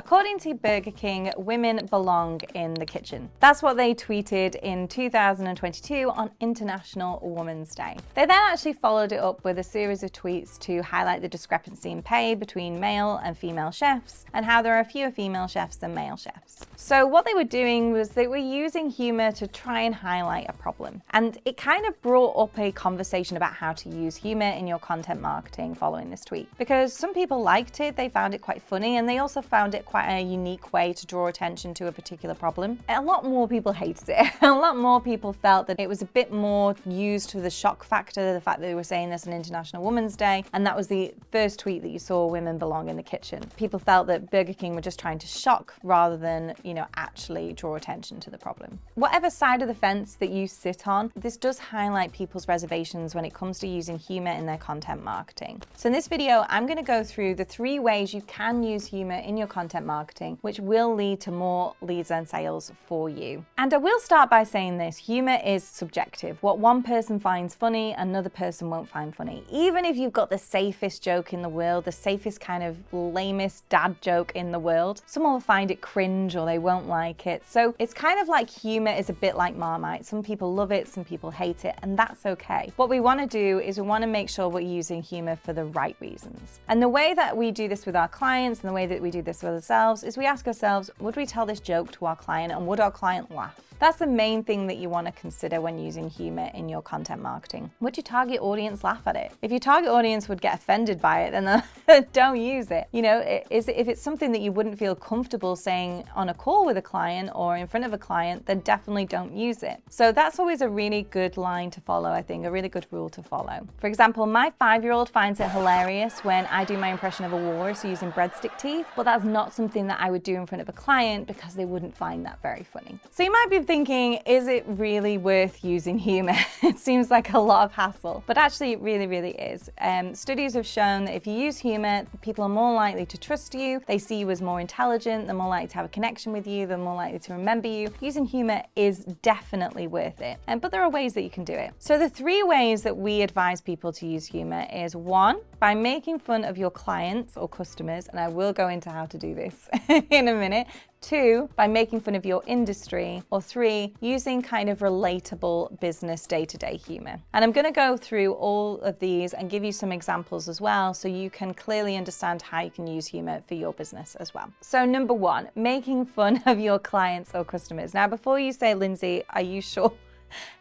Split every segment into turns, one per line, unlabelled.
According to Burger King, women belong in the kitchen. That's what they tweeted in 2022 on International Women's Day. They then actually followed it up with a series of tweets to highlight the discrepancy in pay between male and female chefs and how there are fewer female chefs than male chefs. So what they were doing was they were using humor to try and highlight a problem. And it kind of brought up a conversation about how to use humor in your content marketing following this tweet. Because some people liked it, they found it quite funny, and they also found it quite a unique way to draw attention to a particular problem. A lot more people hated it. A lot more people felt that it was a bit more used to the shock factor, the fact that they were saying this on International Women's Day, and that was the first tweet that you saw, women belong in the kitchen. People felt that Burger King were just trying to shock rather than, actually draw attention to the problem. Whatever side of the fence that you sit on, this does highlight people's reservations when it comes to using humor in their content marketing. So in this video, I'm going to go through the 3 ways you can use humor in your content marketing, which will lead to more leads and sales for you. And I will start by saying this, humor is subjective. What one person finds funny, another person won't find funny. Even if you've got the safest joke in the world, the safest kind of lamest dad joke in the world, someone will find it cringe or they won't like it. So it's kind of like humor is a bit like Marmite. Some people love it, some people hate it, and that's okay. What we want to do is we want to make sure we're using humor for the right reasons. And the way that we do this with our clients and the way that we do this with ourselves is we ask ourselves, would we tell this joke to our client and would our client laugh? That's the main thing that you want to consider when using humor in your content marketing. Would your target audience laugh at it? If your target audience would get offended by it, then don't use it. If it's something that you wouldn't feel comfortable saying on a call with a client or in front of a client, then definitely don't use it. So that's always a really good line to follow, I think, a really good rule to follow. For example, my 5-year-old finds it hilarious when I do my impression of a walrus using breadstick teeth, but that's not something that I would do in front of a client because they wouldn't find that very funny. So you might be thinking, is it really worth using humor? It seems like a lot of hassle, but actually it really, really is. Studies have shown that if you use humor, people are more likely to trust you, they see you as more intelligent, they're more likely to have a connection with you, they're more likely to remember you. Using humor is definitely worth it, but there are ways that you can do it. So the 3 ways that we advise people to use humor is 1, by making fun of your clients or customers, and I will go into how to do this in a minute. 2, by making fun of your industry, or 3, using kind of relatable business day-to-day humor. And I'm going to go through all of these and give you some examples as well so you can clearly understand how you can use humor for your business as well. So number 1, making fun of your clients or customers. Now, before you say, Lindsay, are you sure?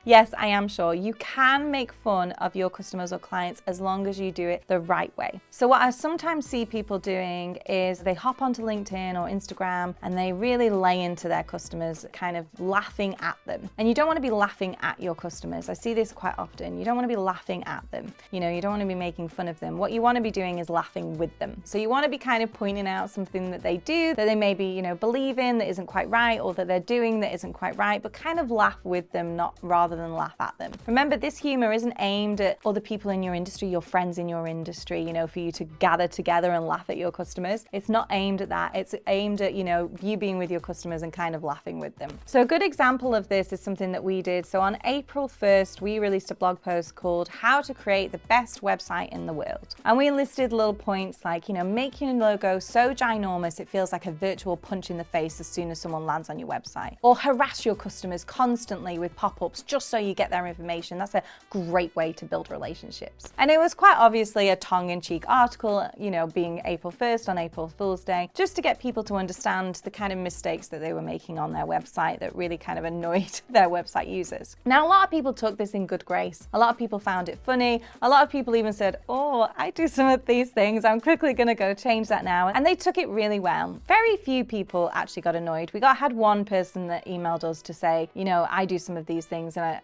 Yes, I am sure. You can make fun of your customers or clients as long as you do it the right way. So what I sometimes see people doing is they hop onto LinkedIn or Instagram and they really lay into their customers, kind of laughing at them. And you don't want to be laughing at your customers. I see this quite often. You don't want to be laughing at them. You don't want to be making fun of them. What you want to be doing is laughing with them. So you want to be kind of pointing out something that they do that they maybe, believe in that isn't quite right, or that they're doing that isn't quite right, but kind of laugh with them, not rather than laugh at them. Remember, this humor isn't aimed at other people in your industry, your friends in your industry, for you to gather together and laugh at your customers. It's not aimed at that. It's aimed at, you being with your customers and kind of laughing with them. So a good example of this is something that we did. So on April 1st, we released a blog post called How to Create the Best Website in the World. And we listed little points like, make your logo so ginormous it feels like a virtual punch in the face as soon as someone lands on your website. Or harass your customers constantly with pop-ups just so you get their information. That's a great way to build relationships. And it was quite obviously a tongue-in-cheek article, being April 1st on April Fool's Day, just to get people to understand the kind of mistakes that they were making on their website that really kind of annoyed their website users. Now, a lot of people took this in good grace. A lot of people found it funny. A lot of people even said, oh, I do some of these things. I'm quickly going to go change that now. And they took it really well. Very few people actually got annoyed. We had one person that emailed us to say, I do some of these things and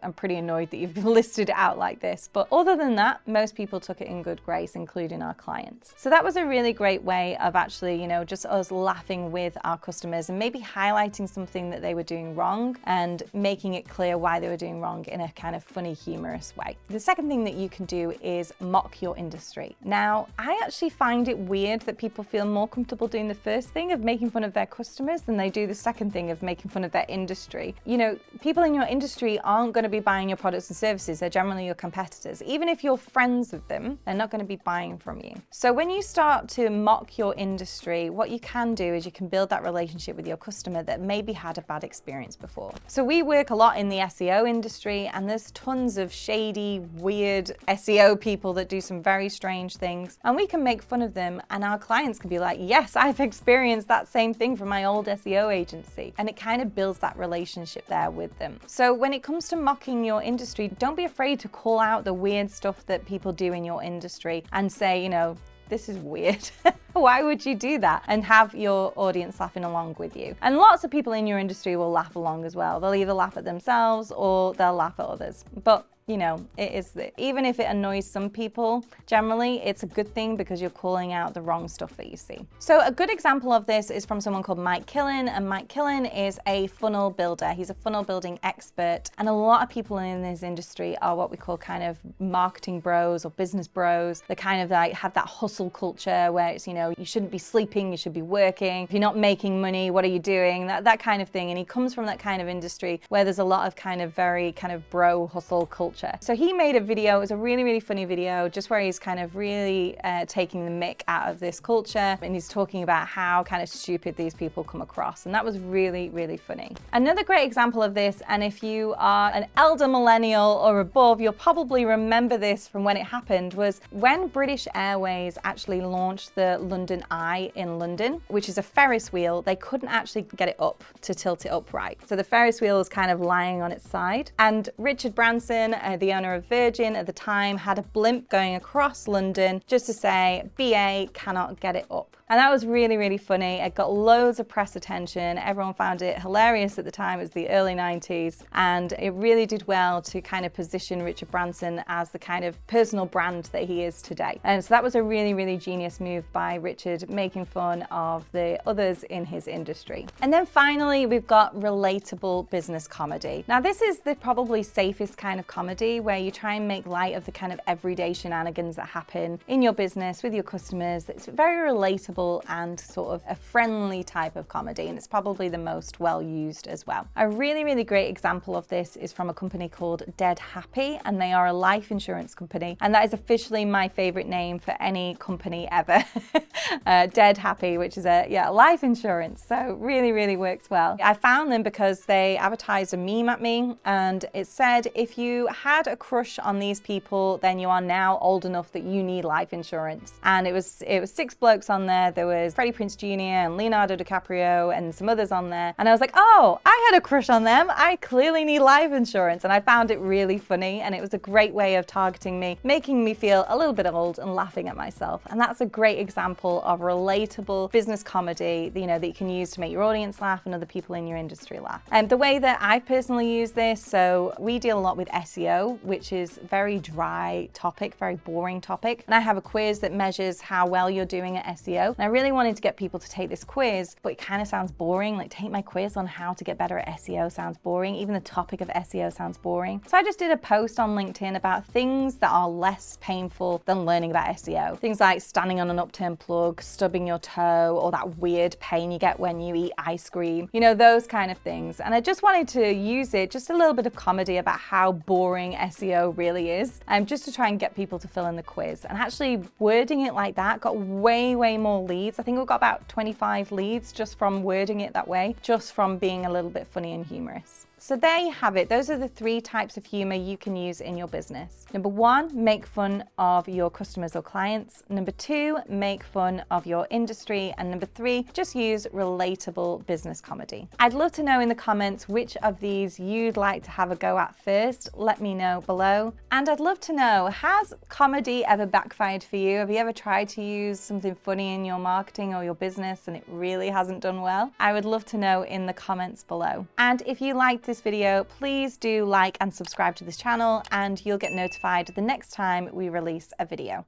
I'm pretty annoyed that you've listed it out like this. But other than that, most people took it in good grace, including our clients. So that was a really great way of actually, just us laughing with our customers and maybe highlighting something that they were doing wrong and making it clear why they were doing wrong in a kind of funny, humorous way. The second thing that you can do is mock your industry. Now, I actually find it weird that people feel more comfortable doing the first thing of making fun of their customers than they do the second thing of making fun of their industry. People in your your industry aren't going to be buying your products and services. They're generally your competitors. Even if you're friends with them, they're not going to be buying from you. So when you start to mock your industry, what you can do is you can build that relationship with your customer that maybe had a bad experience before. So we work a lot in the SEO industry, and there's tons of shady, weird SEO people that do some very strange things, and we can make fun of them, and our clients can be like, yes, I've experienced that same thing from my old SEO agency. And it kind of builds that relationship there with them. So when it comes to mocking your industry, don't be afraid to call out the weird stuff that people do in your industry and say, you know, this is weird. Why would you do that? And have your audience laughing along with you. And lots of people in your industry will laugh along as well. They'll either laugh at themselves or they'll laugh at others. But you know, even if it annoys some people, generally it's a good thing because you're calling out the wrong stuff that you see. So a good example of this is from someone called Mike Killen, and Mike Killen is a funnel builder. He's a funnel building expert, and a lot of people in this industry are what we call kind of marketing bros or business bros. They kind of like have that hustle culture where it's, you know, you shouldn't be sleeping, you should be working. If you're not making money, what are you doing? That kind of thing. And he comes from that kind of industry where there's a lot of kind of very kind of bro hustle culture. So he made a video, it was a really, really funny video, just where he's kind of really taking the mick out of this culture, and he's talking about how kind of stupid these people come across. And that was really, really funny. Another great example of this, and if you are an elder millennial or above, you'll probably remember this from when it happened, was when British Airways actually launched the London Eye in London, which is a Ferris wheel. They couldn't actually get it up to tilt it upright. So the Ferris wheel is kind of lying on its side. And Richard Branson, the owner of Virgin at the time, had a blimp going across London just to say, BA cannot get it up. And that was really, really funny. It got loads of press attention. Everyone found it hilarious at the time. It was the early 90s. And it really did well to kind of position Richard Branson as the kind of personal brand that he is today. And so that was a really, really genius move by Richard, making fun of the others in his industry. And then finally, we've got relatable business comedy. Now, this is the probably safest kind of comedy, where you try and make light of the kind of everyday shenanigans that happen in your business with your customers. It's very relatable and sort of a friendly type of comedy, and it's probably the most well used as well. A really, really great example of this is from a company called Dead Happy, and they are a life insurance company, and that is officially my favorite name for any company ever. Dead Happy, which is a life insurance, so really, really works well. I found them because they advertised a meme at me, and it said, if you had a crush on these people, then you are now old enough that you need life insurance. And it was 6 blokes on there. There was Freddie Prinze Jr. and Leonardo DiCaprio and some others on there. And I was like, oh, I had a crush on them. I clearly need life insurance. And I found it really funny. And it was a great way of targeting me, making me feel a little bit old and laughing at myself. And that's a great example of relatable business comedy, you know, that you can use to make your audience laugh and other people in your industry laugh. And the way that I personally use this, so we deal a lot with SEO, which is a very dry topic, very boring topic. And I have a quiz that measures how well you're doing at SEO. And I really wanted to get people to take this quiz, but it kind of sounds boring. Like, take my quiz on how to get better at SEO sounds boring. Even the topic of SEO sounds boring. So I just did a post on LinkedIn about things that are less painful than learning about SEO. Things like standing on an upturned plug, stubbing your toe, or that weird pain you get when you eat ice cream. You know, those kind of things. And I just wanted to use it, just a little bit of comedy about how boring SEO really is, just to try and get people to fill in the quiz. And actually wording it like that got way, way more leads. I think we got about 25 leads just from wording it that way, just from being a little bit funny and humorous. So there you have it. Those are the 3 types of humor you can use in your business. Number 1, make fun of your customers or clients. Number 2, make fun of your industry. And number 3, just use relatable business comedy. I'd love to know in the comments which of these you'd like to have a go at first. Let me know below. And I'd love to know, has comedy ever backfired for you? Have you ever tried to use something funny in your marketing or your business and it really hasn't done well? I would love to know in the comments below. And if you liked this video, please do like and subscribe to this channel, and you'll get notified the next time we release a video.